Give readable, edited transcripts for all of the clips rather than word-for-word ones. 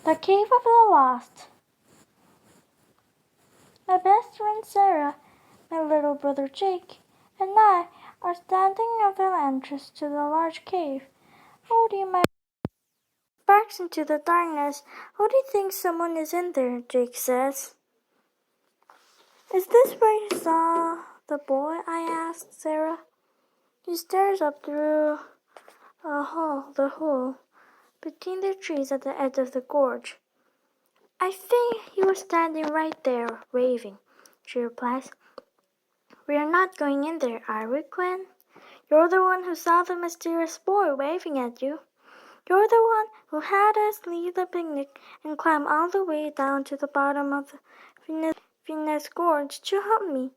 The Cave of the Lost. My best friend Sarah, my little brother Jake, and I are standing at the entrance to the large cave. Odie, my sparks into the darkness. Odie thinks someone is in there, Jake says. Is this where you saw the boy? I asked Sarah. He stares up through the hole between the trees at the edge of the gorge. I think he was standing right there, waving, she replies. We are not going in there, are we, Gwen? You're the one who saw the mysterious boy waving at you. You're the one who had us leave the picnic and climb all the way down to the bottom of the Venus Gorge to help me.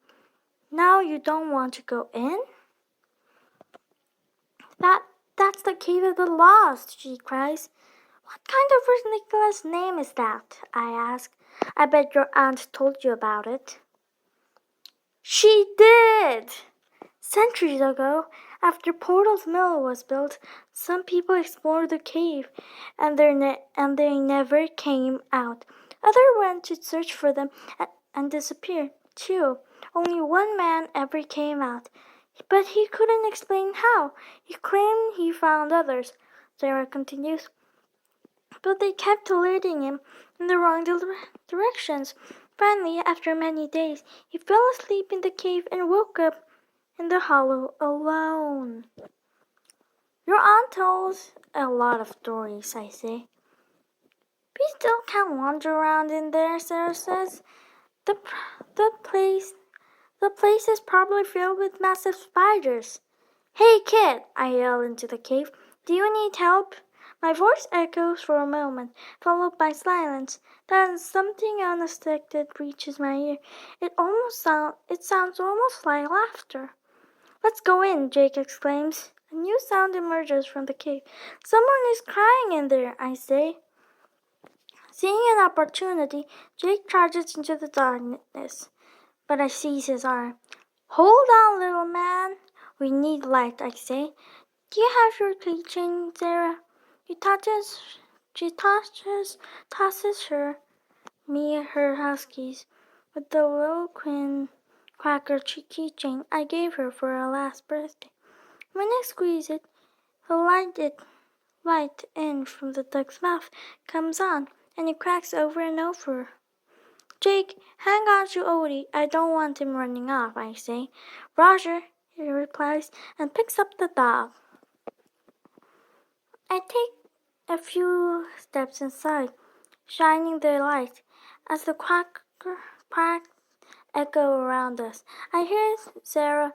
Now you don't want to go in? That's the Cave of the Lost, she cries. What kind of ridiculous name is that? I ask. I bet your aunt told you about it. She did! Centuries ago, after Portal's Mill was built, some people explored the cave, and they never came out. Others went to search for them and disappeared, too. Only one man ever came out, but he couldn't explain how. He claimed he found others. Sarah continues. But they kept leading him in the wrong directions. Finally, after many days, he fell asleep in the cave and woke up in the hollow alone. Your aunt tells a lot of stories, I say. We still can't wander around in there, Sarah says. The place is probably filled with massive spiders. Hey kid, I yell into the cave. Do you need help? My voice echoes for a moment, followed by silence. Then something unexpected reaches my ear. It sounds almost like laughter. Let's go in, Jake exclaims. A new sound emerges from the cave. Someone is crying in there, I say. Seeing an opportunity, Jake charges into the darkness, but I seize his arm. Hold on, little man. We need light, I say. Do you have your keychain, Sarah? She tosses her huskies with the little cracker keychain I gave her for her last birthday. When I squeeze it, the light in from the duck's mouth comes on, and it cracks over and over. Jake, hang on to Odie. I don't want him running off, I say. Roger, he replies, and picks up the dog. I take a few steps inside, shining the light. As the quack echo around us, I hear Sarah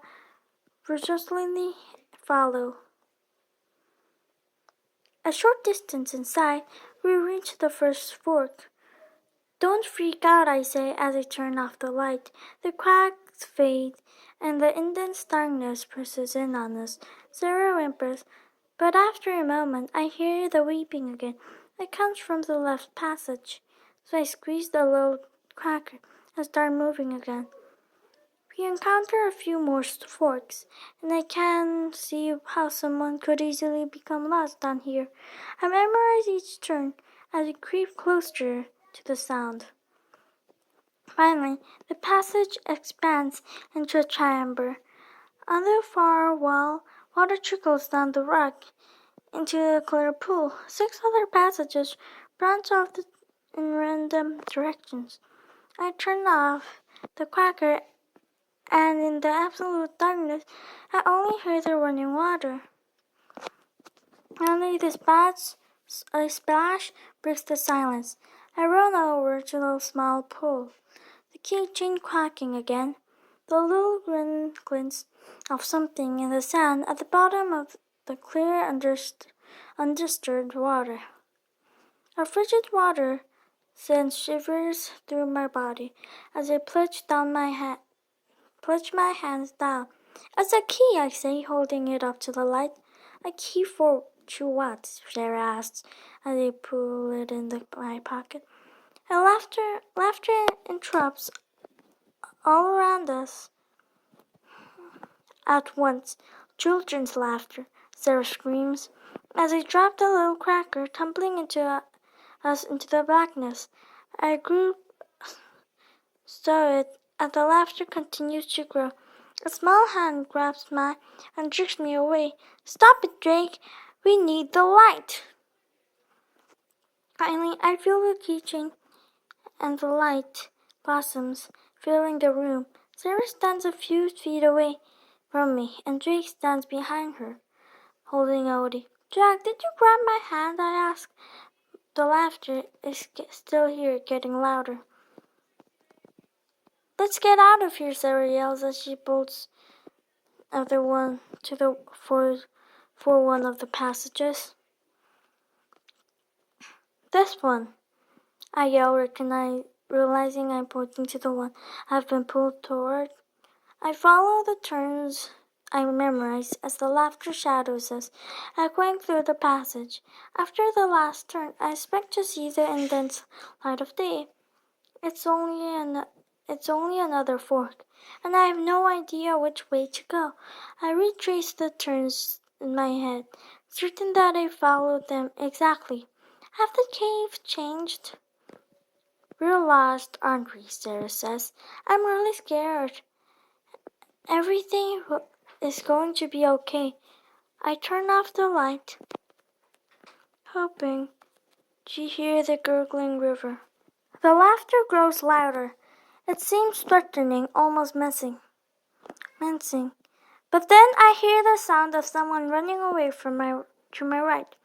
rejoicingly follow. A short distance inside, we reach the first fork. Don't freak out, I say as I turn off the light. The cracks fade, and the intense darkness presses in on us. Sarah whimpers, but after a moment I hear the weeping again. It comes from the left passage. So I squeeze the little cracker and start moving again. We encounter a few more forks, and I can see how someone could easily become lost down here. I memorize each turn as we creep closer to the sound. Finally, the passage expands into a chamber. On the far wall, water trickles down the rock into a clear pool. 6 other passages branch off in random directions. I turn off the cracker, and in the absolute darkness, I only hear the running water. Only a splash breaks the silence. I run over to the small pool, the keychain quacking again. The little grin glints of something in the sand at the bottom of the clear, undisturbed water. A frigid water sends shivers through my body as I plunge my hands down. It's a key, I say, holding it up to the light. A key for to what? Sarah asks as I pull it in my pocket. And laughter interrupts all around us. At once, children's laughter, Sarah screams, as I drop the little cracker tumbling into us into the blackness. I grew startled, and the laughter continues to grow. A small hand grabs mine and jerks me away. Stop it, Drake! We need the light! Finally, I feel the keychain and the light blossoms filling the room. Sarah stands a few feet away from me, and Drake stands behind her, holding Odie. Jack, did you grab my hand? I ask. The laughter is still here, getting louder. Let's get out of here, Sarah yells as she bolts for one of the passages. This one, I yell, realizing I'm pointing to the one I've been pulled toward. I follow the turns I memorize as the laughter shadows us, echoing through the passage. After the last turn, I expect to see the intense light of day. It's only another fork, and I have no idea which way to go. I retrace the turns in my head, certain that I followed them exactly. Have the cave changed? We're lost, aren't we? Sarah says. I'm really scared. Everything is going to be okay. I turn off the light, hoping to hear the gurgling river. The laughter grows louder. It seems threatening, almost menacing. But then I hear the sound of someone running away to my right.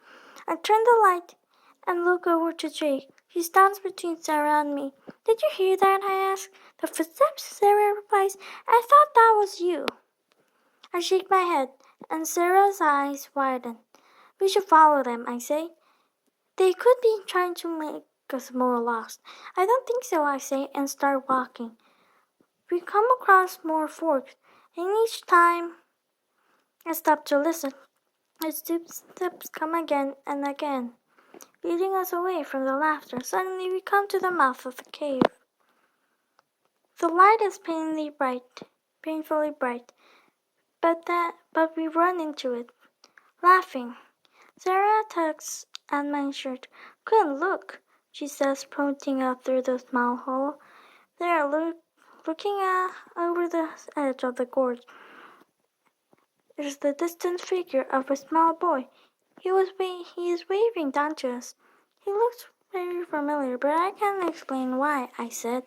I turn the light and look over to Jake. He stands between Sarah and me. Did you hear that? I ask. The footsteps, Sarah replies. I thought that was you. I shake my head, and Sarah's eyes widen. We should follow them, I say. They could be trying to make us more lost. I don't think so, I say, and start walking. We come across more forks, and each time I stop to listen, the steps come again and again, leading us away from the laughter. Suddenly we come to the mouth of the cave. The light is painfully bright, but we run into it, laughing. Sarah tugs at my shirt. Couldn't look, she says, pointing out through the small hole. There, looking over the edge of the gorge, is the distant figure of a small boy. He is waving down to us. He looks very familiar, but I can't explain why, I said.